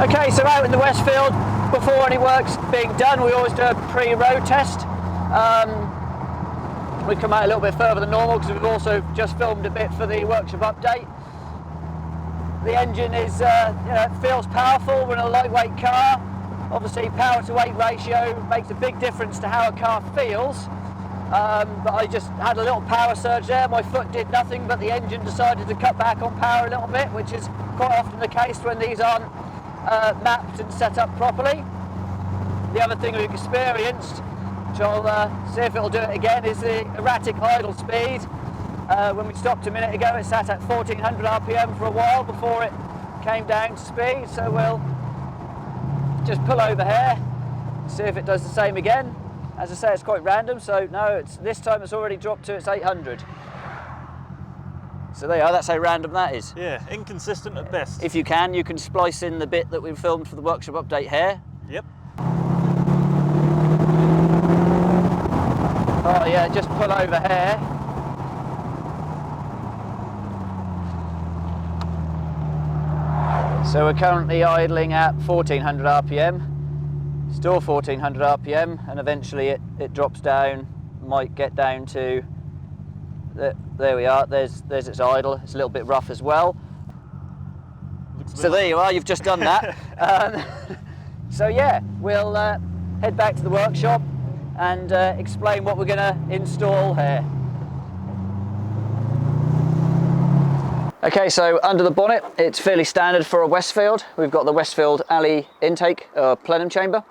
Okay, so out in the Westfield, before any work's being done, we always do a pre-road test. We come out a little bit further than normal because we've also just filmed a bit for the workshop update. The engine is, it feels powerful. We're in a lightweight car. Obviously, power to weight ratio makes a big difference to how a car feels. But I just had a little power surge there. My foot did nothing, but the engine decided to cut back on power a little bit, which is quite often the case when these aren't mapped and set up properly. The other thing we've experienced, which I'll see if it'll do it again, is the erratic idle speed. When we stopped a minute ago, it sat at 1400 RPM for a while before it came down to speed. So we'll just pull over here, see if it does the same again. As I say, it's quite random, so no, this time it's already dropped to its 800. So there you are, that's how random that is. Yeah, inconsistent at best. If you can splice in the bit that we've filmed for the workshop update here. Yep. Oh yeah, just pull over here. So we're currently idling at 1400 RPM, still 1400 RPM, and eventually it drops down, might get down to, there we are, there's its idle. It's a little bit rough as well. So there you are, you've just done that. So yeah, we'll head back to the workshop and explain what we're going to install here. Okay, so under the bonnet, it's fairly standard for a Westfield. We've got the Westfield alley intake plenum chamber,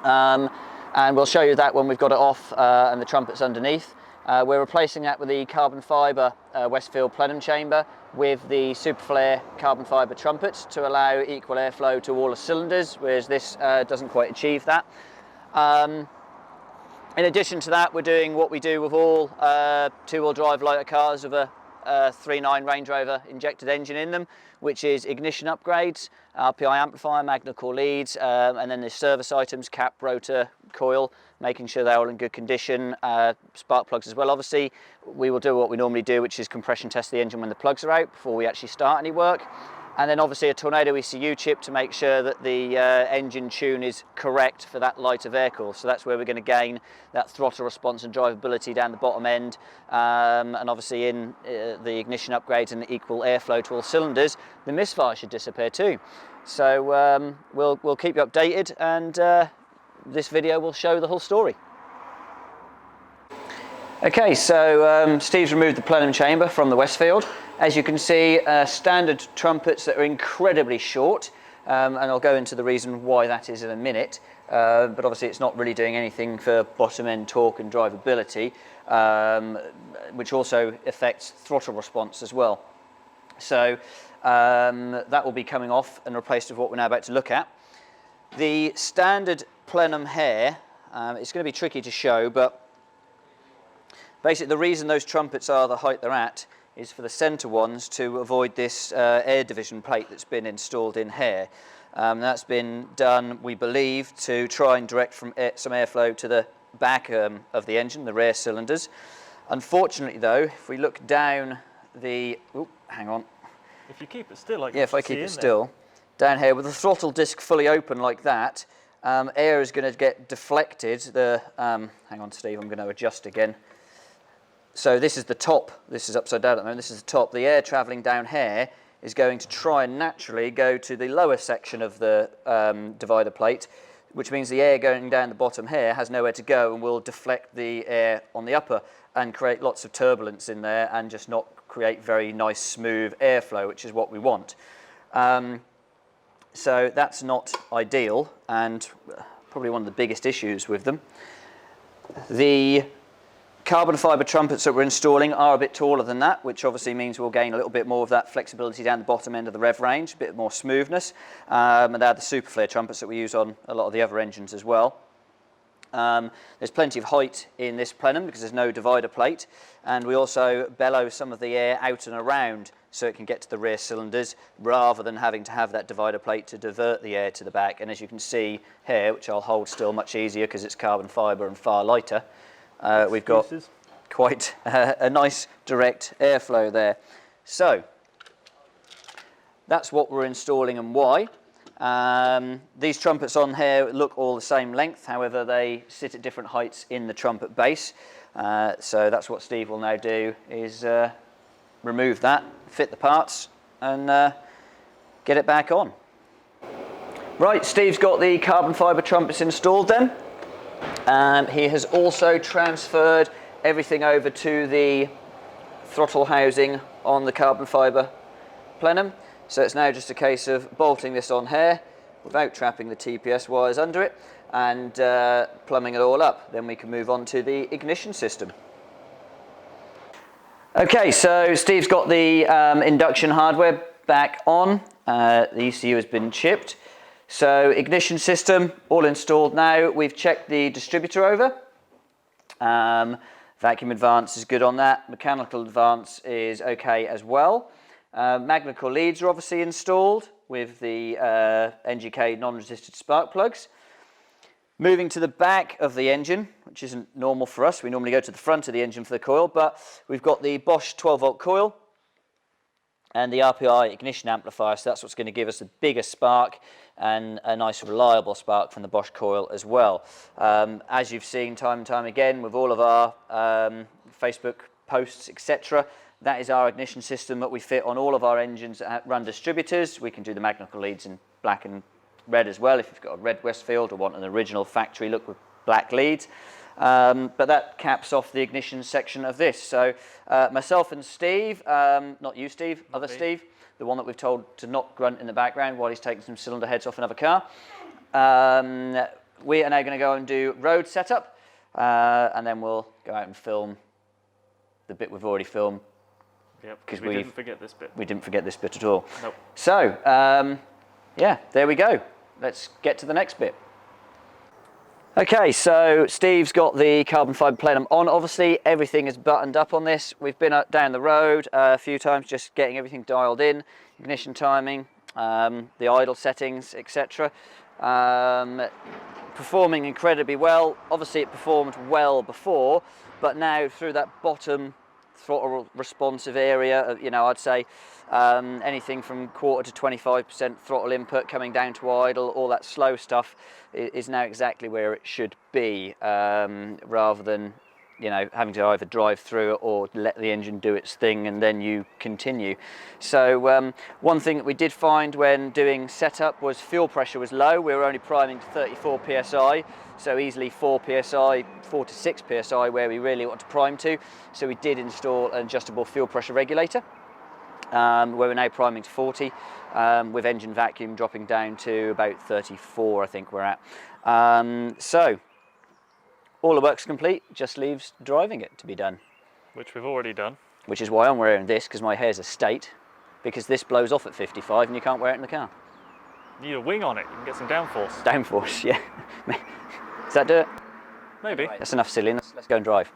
and we'll show you that when we've got it off and the trumpets underneath. We're replacing that with the carbon fibre Westfield plenum chamber with the Superflare carbon fibre trumpets to allow equal airflow to all the cylinders, whereas this doesn't quite achieve that. In addition to that, we're doing what we do with all two-wheel drive lighter cars with a 3.9 Range Rover injected engine in them, which is ignition upgrades, RPI amplifier, magna core leads, and then there's service items, cap, rotor, coil, making sure they're all in good condition, spark plugs as well. Obviously, we will do what we normally do, which is compression test the engine when the plugs are out before we actually start any work. And then obviously a Tornado ECU chip to make sure that the engine tune is correct for that lighter vehicle. So that's where we're going to gain that throttle response and drivability down the bottom end. And obviously in the ignition upgrades and the equal airflow to all cylinders, the misfire should disappear too. So we'll keep you updated, and this video will show the whole story. Okay, so Steve's removed the plenum chamber from the Westfield. As you can see, standard trumpets that are incredibly short, and I'll go into the reason why that is in a minute, but obviously it's not really doing anything for bottom end torque and drivability, which also affects throttle response as well. So that will be coming off and replaced with what we're now about to look at. The standard plenum here, it's going to be tricky to show, but basically the reason those trumpets are the height they're at is for the centre ones to avoid this air division plate that's been installed in here. That's been done, we believe, to try and direct some airflow to the back of the engine, the rear cylinders. Unfortunately though, if we look down the, hang on. If you keep it still, like yeah, if I keep it still, down here with the throttle disc fully open like that, air is going to get deflected. Hang on Steve, I'm going to adjust again. So this is the top, this is upside down at the moment, this is the top. The air travelling down here is going to try and naturally go to the lower section of the divider plate, which means the air going down the bottom here has nowhere to go and will deflect the air on the upper and create lots of turbulence in there and just not create very nice smooth airflow, which is what we want. So that's not ideal and probably one of the biggest issues with them. The carbon fibre trumpets that we're installing are a bit taller than that, which obviously means we'll gain a little bit more of that flexibility down the bottom end of the rev range, a bit more smoothness. And they're the Superflare trumpets that we use on a lot of the other engines as well. There's plenty of height in this plenum because there's no divider plate, and we also bellow some of the air out and around so it can get to the rear cylinders rather than having to have that divider plate to divert the air to the back. And as you can see here, which I'll hold still much easier because it's carbon fibre and far lighter, we've got quite a nice direct airflow there. So that's what we're installing and why. These trumpets on here look all the same length, however they sit at different heights in the trumpet base. So that's what Steve will now do, is remove that, fit the parts, and get it back on. Right, Steve's got the carbon fibre trumpets installed then. He has also transferred everything over to the throttle housing on the carbon fibre plenum. So it's now just a case of bolting this on here without trapping the TPS wires under it and plumbing it all up. Then we can move on to the ignition system. Okay, so Steve's got the induction hardware back on. The ECU has been chipped. So ignition system all installed now. We've checked the distributor over. Vacuum advance is good on that. Mechanical advance is okay as well. Magnetic leads are obviously installed with the NGK non-resisted spark plugs. Moving to the back of the engine, which isn't normal for us. We normally go to the front of the engine for the coil, but we've got the Bosch 12-volt coil and the Rpi ignition amplifier, so that's what's going to give us a bigger spark and a nice reliable spark from the Bosch coil as well. As you've seen time and time again with all of our Facebook posts, etc., that is our ignition system that we fit on all of our engines that run distributors. We can do the magnetic leads in black and red as well if you've got a red Westfield or want an original factory look with black leads. But that caps off the ignition section of this. So myself and Steve, not you Steve, other Steve, the one that we've told to not grunt in the background while he's taking some cylinder heads off another car. We are now going to go and do road setup, and then we'll go out and film the bit we've already filmed. Yep, because we didn't forget this bit. We didn't forget this bit at all. Nope. So, yeah, there we go. Let's get to the next bit. Okay, so Steve's got the carbon fibre plenum on. Obviously, everything is buttoned up on this. We've been down the road a few times, just getting everything dialed in, ignition timing, the idle settings, etc. Performing incredibly well. Obviously, it performed well before, but now through that bottom throttle responsive area, you know, I'd say anything from 1/4 to 25% throttle input coming down to idle, all that slow stuff is now exactly where it should be, rather than, you know, having to either drive through it or let the engine do its thing and then you continue. So one thing that we did find when doing setup was fuel pressure was low. We were only priming to 34 psi, so easily 4 psi, 4 to 6 psi where we really want to prime to. So we did install an adjustable fuel pressure regulator, where we're now priming to 40, with engine vacuum dropping down to about 34, I think we're at. So all the work's complete, just leaves driving it to be done. Which we've already done. Which is why I'm wearing this, because my hair's a state, because this blows off at 55 and you can't wear it in the car. You need a wing on it, you can get some downforce. Downforce, yeah. Does that do it? Maybe. Right, that's enough silliness, let's go and drive.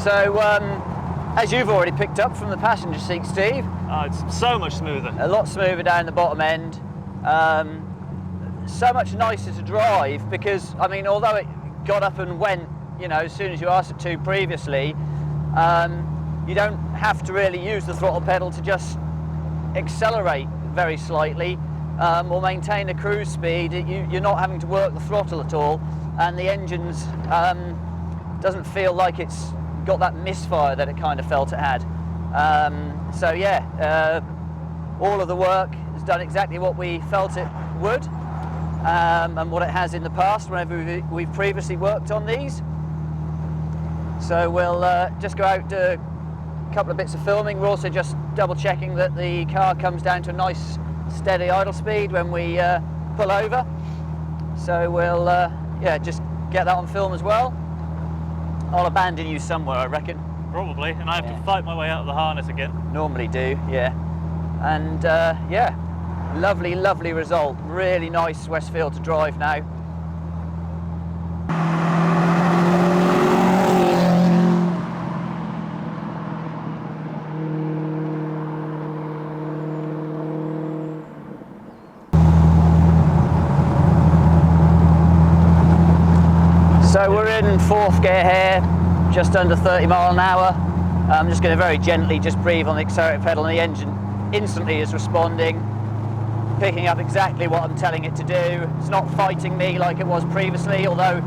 So, as you've already picked up from the passenger seat, Steve, it's so much smoother. A lot smoother down the bottom end. So much nicer to drive because, I mean, although it got up and went, you know, as soon as you asked it to previously, you don't have to really use the throttle pedal to just accelerate very slightly or maintain a cruise speed. You're not having to work the throttle at all, and the engine's doesn't feel like it's got that misfire that it kind of felt it had. So yeah, all of the work has done exactly what we felt it would, and what it has in the past whenever we've previously worked on these. So we'll just go out, do a couple of bits of filming. We're also just double checking that the car comes down to a nice steady idle speed when we pull over. So we'll yeah, just get that on film as well. I'll abandon you somewhere, I reckon. Probably, and I have to fight my way out of the harness again. Normally do, yeah. And yeah, lovely, lovely result. Really nice Westfield to drive now. So we're in fourth gear here, just under 30 mile an hour. I'm just going to very gently just breathe on the accelerator pedal, and the engine instantly is responding, picking up exactly what I'm telling it to do. It's not fighting me like it was previously, although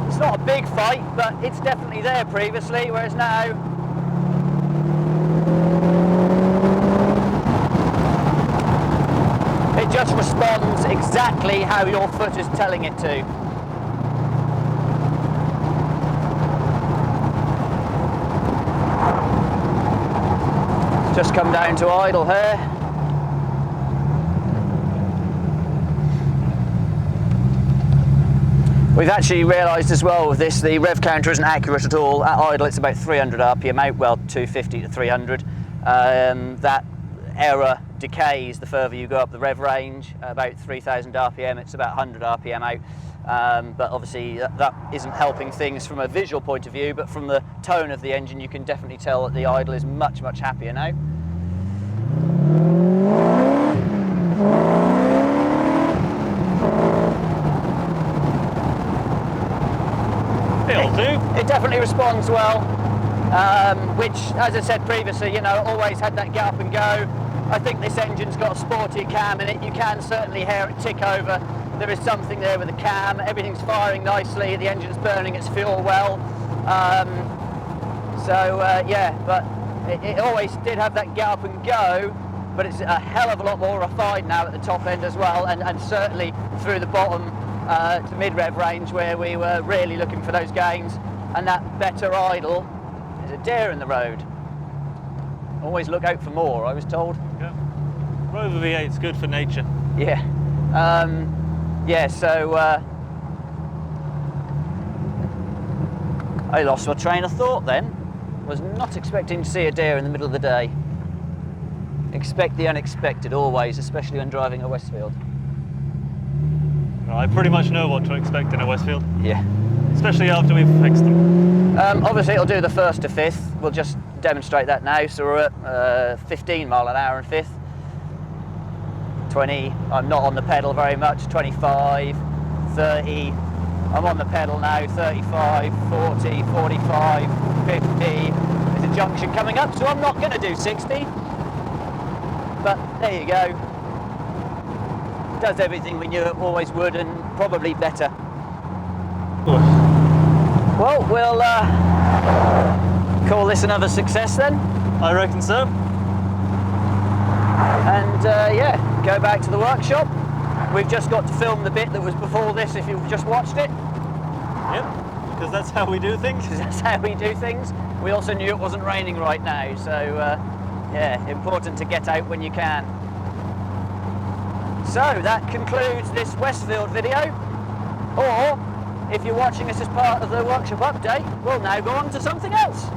it's not a big fight, but it's definitely there previously, whereas now it just responds exactly how your foot is telling it to. Just come down to idle here. We've actually realised as well with this, the rev counter isn't accurate at all. At idle it's about 300 RPM out, well 250 to 300. That error decays the further you go up the rev range. About 3000 RPM it's about 100 RPM out. But obviously that isn't helping things from a visual point of view, but from the tone of the engine you can definitely tell that the idle is much, much happier now. It'll do. It definitely responds well, which, as I said previously, you know, always had that get up and go. I think this engine's got a sporty cam in it. You can certainly hear it tick over. There is something there with the cam. Everything's firing nicely. The engine's burning its fuel well. Yeah, but it always did have that get up and go, but it's a hell of a lot more refined now at the top end as well, and certainly through the bottom to mid-rev range where we were really looking for those gains. And that better idle is a deer in the road. Always look out for more, I was told. Yeah. Rover V8's good for nature. Yeah. Yeah, so I lost my train of thought then. Was not expecting to see a deer in the middle of the day. Expect the unexpected always, especially when driving a Westfield. Well, I pretty much know what to expect in a Westfield. Yeah. Especially after we've fixed them. Obviously it'll do the 1st to 5th. We'll just demonstrate that now. So we're at 15 mile an hour in 5th. 20, I'm not on the pedal very much, 25, 30, I'm on the pedal now, 35, 40, 45, 50. There's a junction coming up, so I'm not going to do 60. But there you go. Does everything we knew it always would, and probably better. Well, we'll call this another success then. I reckon so. And yeah, go back to the workshop. We've just got to film the bit that was before this if you've just watched it. Yep, because that's how we do things. That's how we do things. We also knew it wasn't raining right now, so yeah, important to get out when you can. So that concludes this Westfield video. Or, if you're watching us as part of the workshop update, we'll now go on to something else.